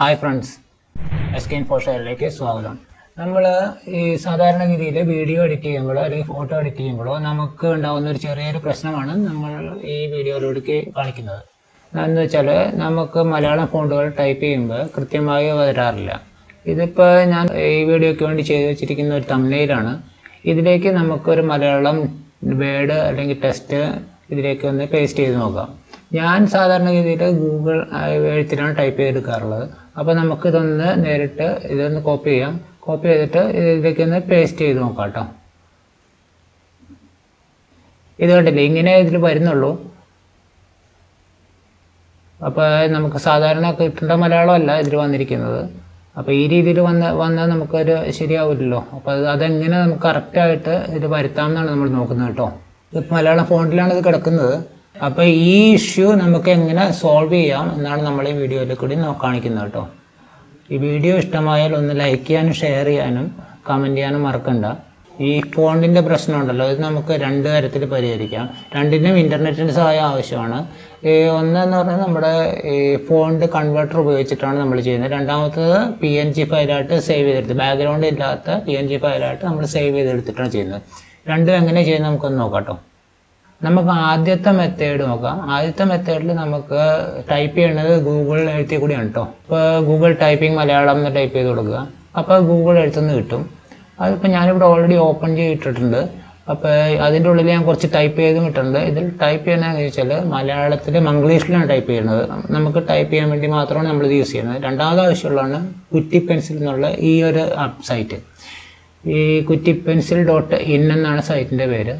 Hi friends, SK Infoshare സ്വാഗതം. നമ്മൾ ഈ സാധാരണഗതിയിൽ വീഡിയോ എഡിറ്റ് ചെയ്യുമ്പോഴോ അല്ലെങ്കിൽ ഫോട്ടോ എഡിറ്റ് ചെയ്യുമ്പോഴോ നമുക്ക് ഉണ്ടാകുന്ന ഒരു ചെറിയൊരു പ്രശ്നമാണ് നമ്മൾ ഈ വീഡിയോയിലൂടെ കാണിക്കുന്നത്. എന്ന് വെച്ചാൽ നമുക്ക് മലയാളം ഫോണ്ടുകൾ ടൈപ്പ് ചെയ്യുമ്പോൾ കൃത്യമായി വരാറില്ല. ഇതിപ്പോൾ ഞാൻ ഈ വീഡിയോയ്ക്ക് വേണ്ടി ചെയ്ത് വെച്ചിരിക്കുന്ന ഒരു തംബ്നെയിലാണ്. ഇതിലേക്ക് നമുക്കൊരു മലയാളം വേർഡ് അല്ലെങ്കിൽ ടെക്സ്റ്റ് ഇതിലേക്ക് ഒന്ന് പേസ്റ്റ് ചെയ്ത് നോക്കാം. ഞാൻ സാധാരണഗതിയിൽ ഗൂഗിൾ എഴുത്തിലാണ് ടൈപ്പ് ചെയ്തെടുക്കാറുള്ളത്. അപ്പോൾ നമുക്കിതൊന്ന് നേരിട്ട് ഇതൊന്ന് കോപ്പി ചെയ്യാം. കോപ്പി ചെയ്തിട്ട് ഇതിലേക്കൊന്ന് പേസ്റ്റ് ചെയ്ത് നോക്കാം കേട്ടോ. ഇത് കണ്ടില്ലേ, ഇങ്ങനെ ഇതിൽ വരുന്നുള്ളൂ. അപ്പോൾ നമുക്ക് സാധാരണ കിട്ടേണ്ട മലയാളമല്ല ഇതിൽ വന്നിരിക്കുന്നത്. അപ്പോൾ ഈ രീതിയിൽ വന്നാൽ നമുക്കൊരു ശരിയാവില്ലല്ലോ. അപ്പോൾ അതെങ്ങനെ നമുക്ക് കറക്റ്റായിട്ട് ഇത് വരുത്താമെന്നാണ് നമ്മൾ നോക്കുന്നത് കേട്ടോ. ഇപ്പം മലയാളം ഫോണ്ടിലാണ് ഇത് കിടക്കുന്നത്. അപ്പോൾ ഈ ഇഷ്യൂ നമുക്ക് എങ്ങനെ സോൾവ് ചെയ്യാം എന്നാണ് നമ്മൾ ഈ വീഡിയോയിൽ കൂടി കാണിക്കുന്നത് കേട്ടോ. ഈ വീഡിയോ ഇഷ്ടമായാൽ ഒന്ന് ലൈക്ക് ചെയ്യാനും ഷെയർ ചെയ്യാനും കമൻറ്റ് ചെയ്യാനും മറക്കണ്ട. ഈ ഫോണ്ടിൻ്റെ പ്രശ്നമുണ്ടല്ലോ, ഇത് നമുക്ക് രണ്ട് തരത്തിൽ പരിഹരിക്കാം. രണ്ടിനും ഇൻ്റർനെറ്റിൻ്റെ സഹായം ആവശ്യമാണ്. ഒന്നെന്ന് പറഞ്ഞാൽ നമ്മുടെ ഈ ഫോണ്ട് കൺവേർട്ടർ ഉപയോഗിച്ചിട്ടാണ് നമ്മൾ ചെയ്യുന്നത്. രണ്ടാമത്തത് PNG ഫയലായിട്ട് സേവ് ചെയ്തെടുത്ത്, ബാക്ക്ഗ്രൗണ്ട് ഇല്ലാത്ത PNG ഫയലായിട്ട് നമ്മൾ സേവ് ചെയ്തെടുത്തിട്ടാണ് ചെയ്യുന്നത്. രണ്ടും എങ്ങനെ ചെയ്യുന്നത് നമുക്കൊന്ന് നോക്കാം കേട്ടോ. നമുക്ക് ആദ്യത്തെ മെത്തേഡ് നോക്കാം. ആദ്യത്തെ മെത്തേഡിൽ നമുക്ക് ടൈപ്പ് ചെയ്യേണ്ടത് ഗൂഗിൾ എഴുത്തിൽ കൂടിയാണ് കേട്ടോ. ഇപ്പോൾ ഗൂഗിൾ ടൈപ്പിംഗ് മലയാളം എന്ന് ടൈപ്പ് ചെയ്ത് കൊടുക്കുക. അപ്പോൾ ഗൂഗിൾ എഴുത്തുനിന്ന് കിട്ടും. അതിപ്പോൾ ഞാനിവിടെ ഓൾറെഡി ഓപ്പൺ ചെയ്തിട്ടുണ്ട്. അപ്പോൾ അതിൻ്റെ ഉള്ളിൽ ഞാൻ കുറച്ച് ടൈപ്പ് ചെയ്തും ഇട്ടിട്ടുണ്ട്. ഇതിൽ ടൈപ്പ് ചെയ്യുന്നതെന്ന് ചോദിച്ചാൽ മലയാളത്തിൽ മംഗ്ലീഷിലാണ് ടൈപ്പ് ചെയ്യുന്നത്. നമുക്ക് ടൈപ്പ് ചെയ്യാൻ വേണ്ടി മാത്രമാണ് നമ്മളിത് യൂസ് ചെയ്യുന്നത്. രണ്ടാമത് ആവശ്യമുള്ളതാണ് കുറ്റി പെൻസിൽ എന്നുള്ള ഈ ഒരു സൈറ്റ്. ഈ kuttippencil.in എന്നാണ് സൈറ്റിൻ്റെ പേര്.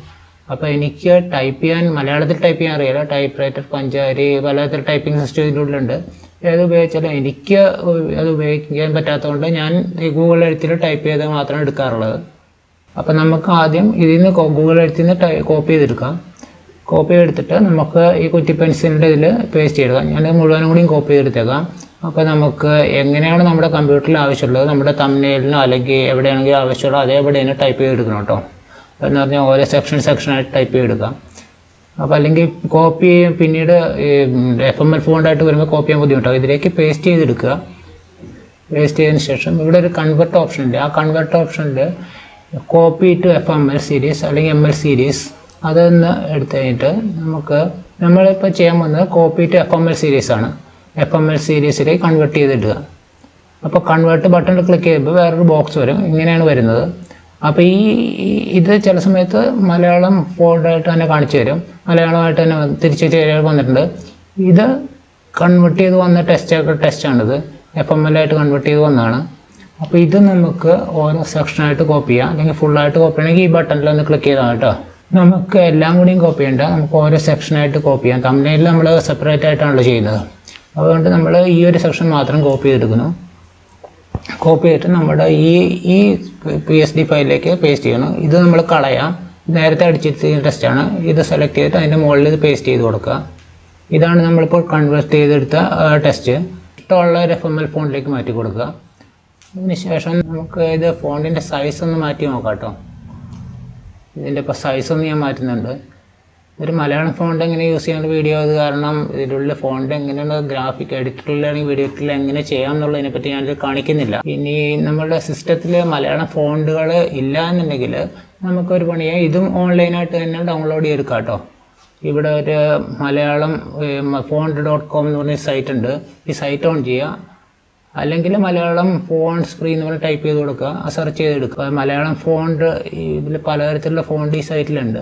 അപ്പോൾ എനിക്ക് ടൈപ്പ് ചെയ്യാൻ മലയാളത്തിൽ ടൈപ്പ് ചെയ്യാൻ അറിയില്ല. ടൈപ്പ് റൈറ്റർ, പഞ്ചാരി, പലതരം ടൈപ്പിംഗ് സിസ്റ്റം ഇതിൻ്റെ ഉള്ളിലുണ്ട്. ഏത് ഉപയോഗിച്ചാലും എനിക്ക് അത് ഉപയോഗിക്കാൻ പറ്റാത്തതുകൊണ്ട് ഞാൻ ഈ ഗൂഗിൾ എഴുത്തിൽ ടൈപ്പ് ചെയ്ത് മാത്രമാണ് എടുക്കാറുള്ളത്. അപ്പോൾ നമുക്ക് ആദ്യം ഇതിൽ നിന്ന് ഗൂഗിൾ എഴുത്തിൽ നിന്ന് കോപ്പി ചെയ്തെടുക്കാം. കോപ്പി ചെയ്തെടുത്തിട്ട് നമുക്ക് ഈ കുറ്റി പെൻസിലിൻ്റെ ഇതിൽ പേസ്റ്റ് ചെയ്തെടുക്കാം. ഞാൻ മുഴുവനും കൂടിയും കോപ്പി ചെയ്തെടുത്തേക്കാം. അപ്പോൾ നമുക്ക് എങ്ങനെയാണ് നമ്മുടെ കമ്പ്യൂട്ടറിൽ ആവശ്യമുള്ളത്, നമ്മുടെ തംബ്നെയിലിനോ അല്ലെങ്കിൽ എവിടെയാണെങ്കിലും ആവശ്യമുള്ളോ അതേപടി തന്നെ ടൈപ്പ് ചെയ്തെടുക്കണം കേട്ടോ. എന്ന് പറഞ്ഞാൽ ഓരോ സെക്ഷനായിട്ട് ടൈപ്പ് ചെയ്തെടുക്കാം. അപ്പോൾ അല്ലെങ്കിൽ കോപ്പി പിന്നീട് FML ഫോണ്ടായിട്ട് വരുമ്പോൾ കോപ്പി ചെയ്യാൻ ബുദ്ധിമുട്ടാവും. ഇതിലേക്ക് പേസ്റ്റ് ചെയ്തെടുക്കുക. പേസ്റ്റ് ചെയ്തതിന് ശേഷം ഇവിടെ ഒരു കൺവെർട്ട് ഓപ്ഷൻ ഉണ്ട്. ആ കൺവെർട്ട് ഓപ്ഷനിൽ കോപ്പി ടു FML സീരീസ് അല്ലെങ്കിൽ ML സീരീസ് അതൊന്ന് എടുത്തു കഴിഞ്ഞിട്ട് നമ്മളിപ്പോൾ ചെയ്യാൻ പോകുന്നത് കോപ്പി ടു FML സീരീസാണ്. FML സീരീസിലേക്ക് കൺവെർട്ട് ചെയ്തിടുക. അപ്പോൾ കൺവേർട്ട് ബട്ടണിൽ ക്ലിക്ക് ചെയ്യുമ്പോൾ വേറൊരു ബോക്സ് വരും. ഇങ്ങനെയാണ് വരുന്നത്. അപ്പോൾ ഇത് ചില സമയത്ത് മലയാളം ഫോൾഡായിട്ട് തന്നെ കാണിച്ചു തരും, മലയാളമായിട്ട് തന്നെ തിരിച്ച് വന്നിട്ടുണ്ട്. ഇത് കൺവേർട്ട് ചെയ്ത് വന്ന ടെസ്റ്റാണിത്. FML ആയിട്ട് കൺവേർട്ട് ചെയ്ത് വന്നതാണ്. അപ്പോൾ ഇത് നമുക്ക് ഓരോ സെക്ഷനായിട്ട് കോപ്പി ചെയ്യാം. അല്ലെങ്കിൽ ഫുള്ളായിട്ട് കോപ്പി ചെയ്യണമെങ്കിൽ ഈ ബട്ടണിലൊന്ന് ക്ലിക്ക് ചെയ്താൽ കേട്ടോ. നമുക്ക് എല്ലാം കൂടിയും കോപ്പി ചെയ്യണ്ട, നമുക്ക് ഓരോ സെക്ഷനായിട്ട് കോപ്പി ചെയ്യാം. തംബ്നെയിലിൽ നമ്മൾ സെപ്പറേറ്റ് ആയിട്ടാണല്ലോ ചെയ്യുന്നത്. അതുകൊണ്ട് നമ്മൾ ഈ ഒരു സെക്ഷൻ മാത്രം കോപ്പി ചെയ്തെടുക്കുന്നു. കോപ്പി ചെയ്തിട്ട് നമ്മുടെ ഈ PSD ഫയലിലേക്ക് പേസ്റ്റ് ചെയ്യണം. ഇത് നമ്മൾ കളയാം. നേരത്തെ അടിച്ചിട്ട് ടെസ്റ്റാണ്. ഇത് സെലക്ട് ചെയ്തിട്ട് അതിൻ്റെ മുകളിൽ ഇത് പേസ്റ്റ് ചെയ്ത് കൊടുക്കുക. ഇതാണ് നമ്മളിപ്പോൾ കൺവേർട്ട് ചെയ്തെടുത്ത ടെസ്റ്റ്. ഇഷ്ടമുള്ള ഒരു FML ഫോണ്ടിലേക്ക് മാറ്റി കൊടുക്കുക. അതിനുശേഷം നമുക്ക് ഇത് ഫോണ്ടിൻ്റെ സൈസ് ഒന്ന് മാറ്റി നോക്കാം കേട്ടോ. ഇതിൻ്റെ ഇപ്പോൾ സൈസൊന്ന് ഞാൻ മാറ്റുന്നുണ്ട്. ഒരു മലയാളം ഫോണ്ട് എങ്ങനെ യൂസ് ചെയ്യുന്ന വീഡിയോ അത് കാരണം ഇതിലുള്ള ഫോണ്ട് എങ്ങനെയാണ് ഗ്രാഫിക് എഡിറ്ററിലാണെങ്കിൽ വീഡിയോ എഡിറ്ററിൽ എങ്ങനെ ചെയ്യാം എന്നുള്ളതിനെപ്പറ്റി ഞാനിത് കാണിക്കുന്നില്ല. ഇനി നമ്മളുടെ സിസ്റ്റത്തിൽ മലയാളം ഫോണ്ടുകൾ ഇല്ല എന്നുണ്ടെങ്കിൽ നമുക്കൊരു പണിയായി ഇതും ഓൺലൈനായിട്ട് തന്നെ ഡൗൺലോഡ് ചെയ്തെടുക്കാം കേട്ടോ. ഇവിടെ ഒരു മലയാളം font.com എന്ന് പറഞ്ഞ സൈറ്റ് ഉണ്ട്. ഈ സൈറ്റ് ഓൺ ചെയ്യുക. അല്ലെങ്കിൽ മലയാളം ഫോണ്ട്സ് ഫ്രീ എന്ന് പറഞ്ഞ് ടൈപ്പ് ചെയ്ത് കൊടുക്കുക. സെർച്ച് ചെയ്തെടുക്കുക. മലയാളം ഫോണ്ട് ഇതിൽ പലതരത്തിലുള്ള ഫോണ്ട് ഈ സൈറ്റിലുണ്ട്.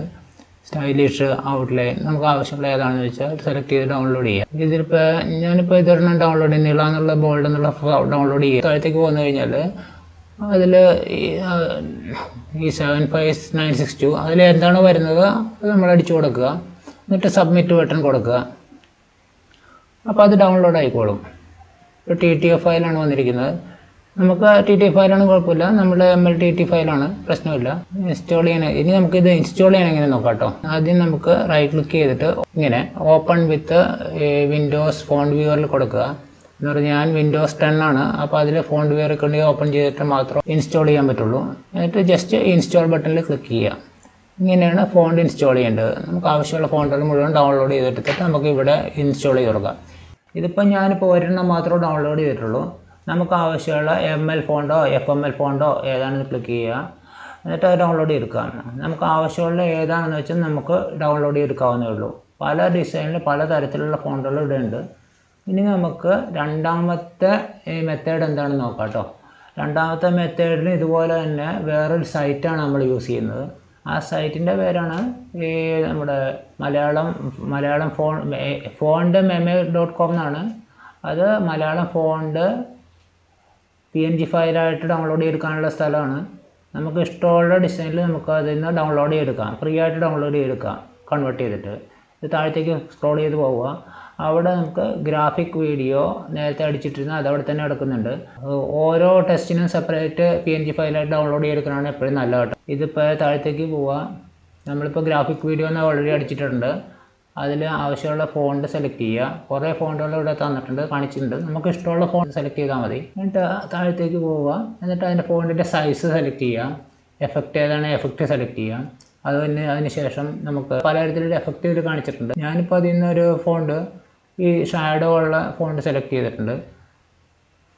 സ്റ്റൈലിഷ്, ഔട്ട്ലൈൻ, നമുക്ക് ആവശ്യമുള്ള ഏതാണെന്ന് വെച്ചാൽ സെലക്ട് ചെയ്ത് ഡൗൺലോഡ് ചെയ്യാം. ഞാനിപ്പോൾ ഇതൊരെണ്ണം ഡൗൺലോഡ് ചെയ്യുന്ന നീള എന്നുള്ള ബോൾഡ് എന്നുള്ള ഡൗൺലോഡ് ചെയ്യുക. താഴത്തേക്ക് പോന്നു കഴിഞ്ഞാൽ അതിൽ ഈ 75962 അതിൽ എന്താണ് വരുന്നത് അത് നമ്മൾ അടിച്ചു കൊടുക്കുക. എന്നിട്ട് സബ്മിറ്റ് ബട്ടൺ കൊടുക്കുക. അപ്പോൾ അത് ഡൗൺലോഡ് ആയിക്കോളും. ഇപ്പോൾ TTF ഫയലാണ് വന്നിരിക്കുന്നത്. നമുക്ക് TTF ഫയലാണ് കുഴപ്പമില്ല, നമ്മുടെ MLTT ഫയലാണ്, പ്രശ്നമില്ല. ഇൻസ്റ്റാൾ ചെയ്യാൻ ഇനി നമുക്കിത് ഇൻസ്റ്റാൾ ചെയ്യാൻ എങ്ങനെ നോക്കാം കേട്ടോ. ആദ്യം നമുക്ക് റൈറ്റ് ക്ലിക്ക് ചെയ്തിട്ട് ഇങ്ങനെ ഓപ്പൺ വിത്ത് വിൻഡോസ് ഫോണ്ട് വ്യൂവറിൽ കൊടുക്കുക. എന്ന് പറഞ്ഞാൽ ഞാൻ Windows 10 ആണ്. അപ്പോൾ അതിൽ ഫോണ്ട് വ്യൂവർ ഒക്കെ ഓപ്പൺ ചെയ്തിട്ട് മാത്രം ഇൻസ്റ്റാൾ ചെയ്യാൻ പറ്റുള്ളൂ. എന്നിട്ട് ജസ്റ്റ് ഇൻസ്റ്റാൾ ബട്ടണിൽ ക്ലിക്ക് ചെയ്യുക. ഇങ്ങനെയാണ് ഫോണ്ട് ഇൻസ്റ്റാൾ ചെയ്യേണ്ടത്. നമുക്ക് ആവശ്യമുള്ള ഫോണ്ടുകൾ മുഴുവൻ ഡൗൺലോഡ് ചെയ്തെടുത്തിട്ട് നമുക്ക് ഇവിടെ ഇൻസ്റ്റാൾ ചെയ്ത് കൊടുക്കാം. ഇതിപ്പോൾ ഞാനിപ്പോൾ ഒരെണ്ണം മാത്രമേ ഡൗൺലോഡ് ചെയ്തിട്ടുള്ളൂ. നമുക്ക് ആവശ്യമുള്ള ML ഫോണ്ടോ FML ഫോണ്ടോ ഏതാണെന്ന് ക്ലിക്ക് ചെയ്യുക. എന്നിട്ട് അത് ഡൗൺലോഡ് ചെയ്തെടുക്കാം. നമുക്ക് ആവശ്യമുള്ള ഏതാണെന്ന് വെച്ചാൽ നമുക്ക് ഡൗൺലോഡ് ചെയ്തെടുക്കാവുന്നേ ഉള്ളൂ. പല ഡിസൈനിൽ പല തരത്തിലുള്ള ഫോണ്ടുകൾ ഇവിടെ ഉണ്ട്. ഇനി നമുക്ക് രണ്ടാമത്തെ മെത്തേഡ് എന്താണെന്ന് നോക്കാം കേട്ടോ. രണ്ടാമത്തെ മെത്തേഡിന് ഇതുപോലെ തന്നെ വേറൊരു സൈറ്റാണ് നമ്മൾ യൂസ് ചെയ്യുന്നത്. ആ സൈറ്റിൻ്റെ പേരാണ് ഈ നമ്മുടെ മലയാളം ഫോണ്ട് meme.com എന്നാണ്. അത് മലയാളം ഫോണ്ട് PNG ഫയലായിട്ട് ഡൗൺലോഡ് ചെയ്തെടുക്കാനുള്ള സ്ഥലമാണ്. നമുക്ക് ഇഷ്ടമുള്ള ഡിസൈനിൽ നമുക്ക് അതിൽ നിന്ന് ഡൗൺലോഡ് ചെയ്തെടുക്കാം. ഫ്രീ ആയിട്ട് ഡൗൺലോഡ് ചെയ്തെടുക്കാം കൺവേർട്ട് ചെയ്തിട്ട്. ഇത് താഴത്തേക്ക് സ്ക്രോൾ ചെയ്ത് പോവുക. അവിടെ നമുക്ക് ഗ്രാഫിക് വീഡിയോ നേരത്തെ അടിച്ചിട്ടിരുന്ന അതവിടെ തന്നെ എടുക്കുന്നുണ്ട്. ഓരോ ടെസ്റ്റിനും സെപ്പറേറ്റ് PNG ഫയലായിട്ട് ഡൗൺലോഡ് ചെയ്തെടുക്കുന്നതാണ് എപ്പോഴും നല്ലത് കേട്ടോ. ഇതിപ്പോൾ താഴത്തേക്ക് പോവുക. നമ്മളിപ്പോൾ ഗ്രാഫിക് വീഡിയോ എന്ന് ഓൾറെഡി അടിച്ചിട്ടുണ്ട്. അതിൽ ആവശ്യമുള്ള ഫോണ്ട് സെലക്ട് ചെയ്യുക. കുറേ ഫോണ്ടുകൾ ഇവിടെ തന്നിട്ടുണ്ട്, കാണിച്ചിട്ടുണ്ട്. നമുക്ക് ഇഷ്ടമുള്ള ഫോണ്ട് സെലക്ട് ചെയ്താൽ മതി. എന്നിട്ട് താഴത്തേക്ക് പോവുക. എന്നിട്ട് അതിൻ്റെ ഫോണ്ടിൻ്റെ സൈസ് സെലക്ട് ചെയ്യുക. എഫക്റ്റ് ഏതാണ് എഫക്റ്റ് സെലക്ട് ചെയ്യുക. അതിന് ശേഷം നമുക്ക് പലതരത്തിലുള്ള എഫക്റ്റ് ഇതിൽ കാണിച്ചിട്ടുണ്ട്. ഞാനിപ്പോൾ അതിൽ നിന്നൊരു ഫോണ്ട് ഈ ഷാഡോ ഉള്ള ഫോണ്ട് സെലക്ട് ചെയ്തിട്ടുണ്ട്.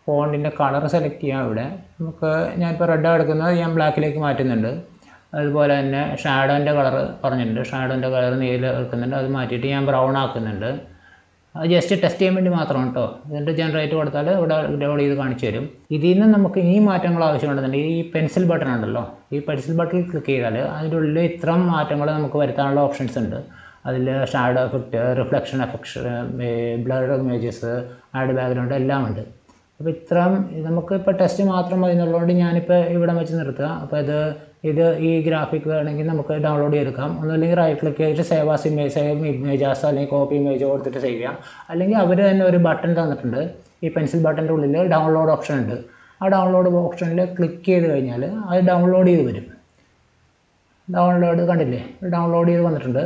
ഫോണ്ടിൻ്റെ കളർ സെലക്ട് ചെയ്യാം. ഇവിടെ നമുക്ക് ഞാനിപ്പോൾ റെഡാണ് എടുക്കുന്നത്, ഞാൻ ബ്ലാക്കിലേക്ക് മാറ്റുന്നുണ്ട്. അതുപോലെ തന്നെ ഷാഡോൻ്റെ കളർ പറഞ്ഞിട്ടുണ്ട്. ഷാഡോൻ്റെ കളർ നീല എടുക്കുന്നുണ്ട്. അത് മാറ്റിയിട്ട് ഞാൻ ബ്രൗൺ ആക്കുന്നുണ്ട്. അത് ജസ്റ്റ് ടെസ്റ്റ് ചെയ്യാൻ വേണ്ടി മാത്രമാണ് കേട്ടോ. എന്നിട്ട് ജനറേറ്റ് കൊടുത്താൽ ഇവിടെ ഡൗൺലോഡ് ചെയ്ത് കാണിച്ചു തരും. ഇതിൽ നിന്ന് നമുക്ക് ഇനി മാറ്റങ്ങൾ ആവശ്യമുണ്ടെന്നുണ്ടെങ്കിൽ ഈ പെൻസിൽ ബട്ടൺ ഉണ്ടല്ലോ, ഈ പെൻസിൽ ബട്ടണിൽ ക്ലിക്ക് ചെയ്താൽ അതിൻ്റെ ഉള്ളിൽ ഇത്രയും മാറ്റങ്ങൾ നമുക്ക് വരുത്താനുള്ള ഓപ്ഷൻസ് ഉണ്ട്. അതിൽ shadow effect, reflection effect, blur images, add background എല്ലാം ഉണ്ട്. അപ്പോൾ ഇത്രയും നമുക്കിപ്പോൾ ടെസ്റ്റ് മാത്രം മതി എന്നുള്ളതുകൊണ്ട് ഞാനിപ്പോൾ ഇവിടെ വെച്ച് നിർത്തുക. അപ്പോൾ ഇത് ഈ ഗ്രാഫിക് വേണമെങ്കിൽ നമുക്ക് ഡൗൺലോഡ് ചെയ്തെടുക്കാം. ഒന്നുമില്ലെങ്കിൽ റൈറ്റ് ക്ലിക്ക് ചെയ്തിട്ട് save as image, save images അല്ലെങ്കിൽ കോപ്പി ഇമേജ് കൊടുത്തിട്ട് സേവ് ചെയ്യാം. അല്ലെങ്കിൽ അവർ തന്നെ ഒരു ബട്ടൺ തന്നിട്ടുണ്ട്. ഈ പെൻസിൽ ബട്ടൻ്റെ ഉള്ളിൽ ഡൗൺലോഡ് ഓപ്ഷൻ ഉണ്ട്. ആ ഡൗൺലോഡ് ഓപ്ഷനിൽ ക്ലിക്ക് ചെയ്ത് കഴിഞ്ഞാൽ അത് ഡൗൺലോഡ് ചെയ്ത് വരും. ഡൗൺലോഡ് കണ്ടില്ലേ, ഡൗൺലോഡ് ചെയ്ത് വന്നിട്ടുണ്ട്.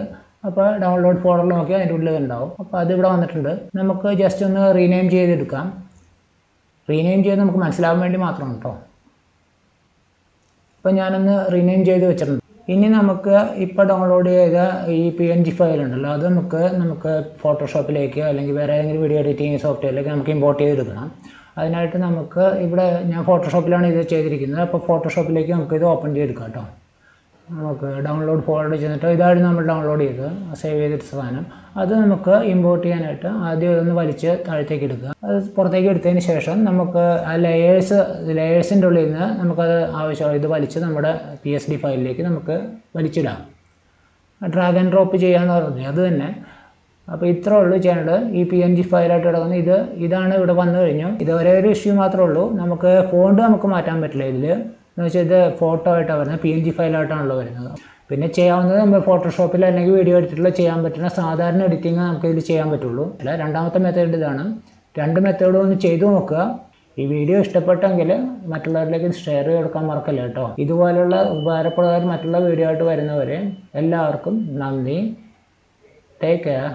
അപ്പോൾ ഡൗൺലോഡ് ഫോൾഡറിൽ നോക്കിയാൽ അതിൻ്റെ ഉള്ളിൽ ഉണ്ടാവും. അപ്പോൾ അതിവിടെ വന്നിട്ടുണ്ട്. നമുക്ക് ജസ്റ്റ് ഒന്ന് റീനെയിം ചെയ്തെടുക്കാം. റീനെയിം ചെയ്ത് നമുക്ക് മനസ്സിലാവാൻ വേണ്ടി മാത്രമാണ് കേട്ടോ. ഇപ്പോൾ ഞാനൊന്ന് റീനെയിം ചെയ്ത് വെച്ചിട്ടുണ്ട്. ഇനി നമുക്ക് ഇപ്പോൾ ഡൗൺലോഡ് ചെയ്ത ഈ PNG ഫയൽ ഉണ്ടല്ലോ, അത് നമുക്ക് ഫോട്ടോഷോപ്പിലേക്ക് അല്ലെങ്കിൽ വേറെ ഏതെങ്കിലും വീഡിയോ എഡിറ്റിംഗ് സോഫ്റ്റ്വെയറിലേക്ക് നമുക്ക് ഇമ്പോർട്ട് ചെയ്തെടുക്കണം. അതിനായിട്ട് നമുക്ക് ഇവിടെ ഞാൻ ഫോട്ടോഷോപ്പിലാണ് ഇത് ചെയ്തിരിക്കുന്നത്. അപ്പോൾ ഫോട്ടോഷോപ്പിലേക്ക് നമുക്കിത് ഓപ്പൺ ചെയ്തെടുക്കാം കേട്ടോ. നമുക്ക് ഡൗൺലോഡ് ഫോൾഡർ ചെന്നിട്ട് ഇതാണ് നമ്മൾ ഡൗൺലോഡ് ചെയ്ത് സേവ് ചെയ്തിട്ട് സാധനം. അത് നമുക്ക് ഇമ്പോർട്ട് ചെയ്യാനായിട്ട് ആദ്യം ഒന്ന് വലിച്ച് താഴത്തേക്ക് എടുക്കുക. അത് പുറത്തേക്ക് എടുത്തതിന് ശേഷം നമുക്ക് ആ ലെയേഴ്സിൻ്റെ ഉള്ളിൽ നിന്ന് നമുക്കത് ആവശ്യമാണ് ഇത് വലിച്ച് നമ്മുടെ PSD ഫയലിലേക്ക് നമുക്ക് വലിച്ചിടാം. ഡ്രാഗ് ആൻഡ് ഡ്രോപ്പ് ചെയ്യാമെന്ന് പറഞ്ഞു അത് തന്നെ. അപ്പോൾ ഇത്രേ ഉള്ളൂ ചെയ്യേണ്ടത്. ഈ PNG ഫയലായിട്ട് കിടക്കുന്ന ഇതാണ് ഇവിടെ വന്നു കഴിഞ്ഞു. ഇത് ഒരേ ഒരു ഇഷ്യൂ മാത്രമേ ഉള്ളൂ. നമുക്ക് ഫോണ്ട് നമുക്ക് മാറ്റാൻ പറ്റില്ല ഇതിൽ. എന്ന് വെച്ചാൽ ഇത് ഫോട്ടോ ആയിട്ടാണ് വരുന്നത്, PNG ഫയലായിട്ടാണല്ലോ വരുന്നത്. പിന്നെ ചെയ്യാവുന്നത് നമ്മൾ ഫോട്ടോഷോപ്പിൽ അല്ലെങ്കിൽ വീഡിയോ എഡിറ്റിൽ ചെയ്യാൻ പറ്റുന്ന സാധാരണ എഡിറ്റിംഗ് നമുക്ക് ഇതിൽ ചെയ്യാൻ പറ്റുള്ളൂ. അല്ല, രണ്ടാമത്തെ മെത്തേഡ് ഇതാണ്. രണ്ട് മെത്തേഡും ഒന്ന് ചെയ്തു നോക്കുക. ഈ വീഡിയോ ഇഷ്ടപ്പെട്ടെങ്കിൽ മറ്റുള്ളവരിലേക്ക് ഷെയർ ചെയ്ത് കൊടുക്കാൻ മറക്കല്ല കേട്ടോ. ഇതുപോലുള്ള ഉപകാരപ്രദമായ മറ്റുള്ള വീഡിയോ ആയിട്ട് വരുന്നവരെ എല്ലാവർക്കും നന്ദി. Take care.